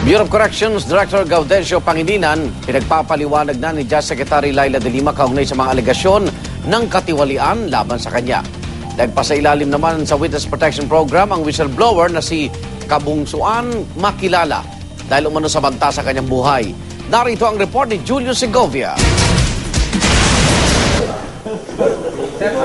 Bureau of Corrections Director Gaudencio Pangilinan, pinagpapaliwanag na ni Justice Secretary Laila de Lima kaugnay sa mga alegasyon ng katiwalian laban sa kanya. Nagpasailalim naman sa Witness Protection Program ang whistleblower na si Kabungsuan Makilala dahil umano sa banta sa kanyang buhay. Narito ang report ni Julio Segovia.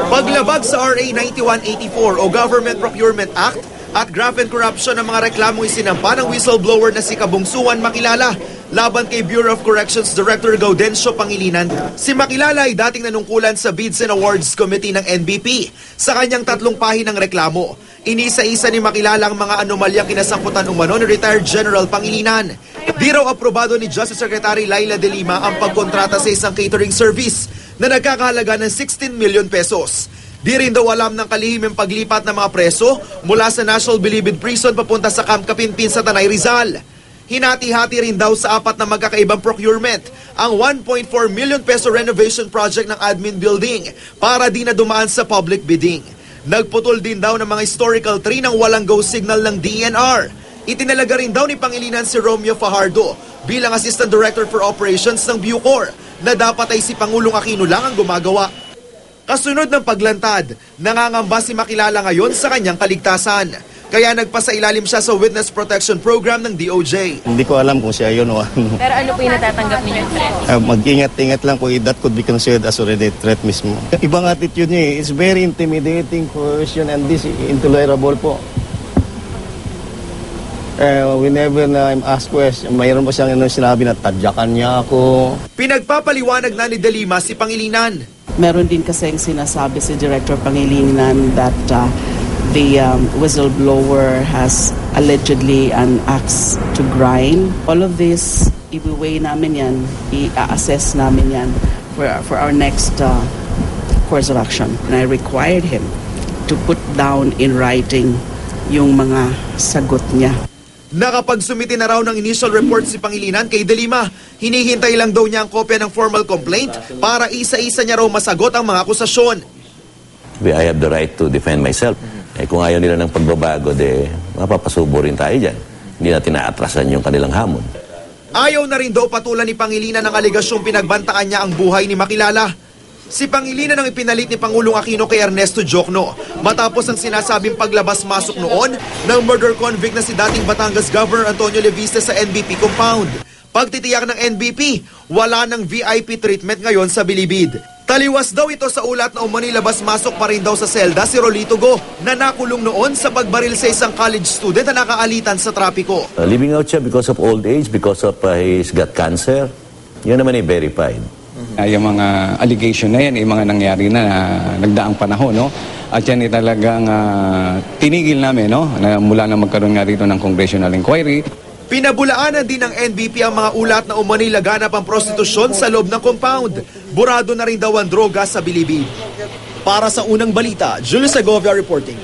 Paglabag sa RA 9184 o Government Procurement Act at graft and corruption ng mga reklamong isinampa ng whistleblower na si Kabungsuan Makilala laban kay Bureau of Corrections Director Gaudencio Pangilinan. Si Makilala ay dating nanungkulan sa Bids and Awards Committee ng NBP. Sa kanyang 3 pahinang reklamo, inisa-isa ni Makilala ang mga anomalyang kinasangkutan umano ni retired General Pangilinan. Di raw aprobado ni Justice Secretary Laila de Lima ang pagkontrata sa isang catering service na nagkakahalaga ng 16 million pesos. Di rin daw alam ng kalihiming paglipat ng mga preso mula sa National Bilibid Prison papunta sa Camp Kapinpin sa Tanay Rizal. Hinati-hati rin daw sa 4 na magkakaibang procurement ang 1.4 million peso renovation project ng admin building para di na dumaan sa public bidding. Nagputol din daw ng mga historical tree ng walang go signal ng DNR. Itinalaga rin daw ni Pangilinan si Romeo Fajardo bilang Assistant Director for Operations ng Bucor na dapat ay si Pangulong Aquino lang ang gumagawa. Kasunod ng paglantad, nangangamba si Makilala ngayon sa kanyang kaligtasan. Kaya nagpasailalim siya sa Witness Protection Program ng DOJ. Hindi ko alam kung siya yun o ano. Pero ano po yung natatanggap ninyong threat? Mag-ingat-ingat lang po, that could be considered as already threat mismo. Ibang attitude niya it's very intimidating person and this intolerable po. Whenever na I'm asked question, mayroon pa siyang sinabi na tadyakan niya ako. Pinagpapaliwanag na ni De Lima si Pangilinan. Meron din kasing sinasabi si Director Pangilinan that the whistleblower has allegedly an axe to grind. All of this, i-weigh namin yan, i-assess namin yan for our next course of action. And I required him to put down in writing yung mga sagot niya. Nakapagsumite na raw ng initial report si Pangilinan kay De Lima. Hinihintay lang daw niya ang kopya ng formal complaint para isa-isa niya raw masagot ang mga akusasyon. I have the right to defend myself. Kung ayaw nila ng pagbabago, mapapasubo rin tayo dyan. Hindi natin naatrasan yung kanilang hamon. Ayaw na rin daw patulan ni Pangilinan ng aligasyong pinagbantaan niya ang buhay ni Makilala. Si Pangilinan ang ipinalit ni Pangulong Aquino kay Ernesto Jokno matapos ang sinasabing paglabas-masok noon ng murder convict na si dating Batangas Governor Antonio Leviste sa NBP compound. Pagtitiyak ng NBP, wala ng VIP treatment ngayon sa Bilibid. Taliwas daw ito sa ulat na umani labas-masok pa rin daw sa selda si Rolito Go na nakulong noon sa pagbaril sa isang college student na nakaalitan sa trapiko. Living out siya because of old age, because of he's got cancer. Yun naman ay verified. Yung mga allegation na yan, yung mga nangyari na nagdaang panahon, no? At yan ay talagang tinigil namin, no? Na mula na magkaroon nga rito ng congressional inquiry. Pinabulaanan din ng NBP ang mga ulat na umani laganap ang prostitusyon sa loob ng compound. Burado na rin daw ang droga sa Bilibid. Para sa unang balita, Julio Segovia reporting.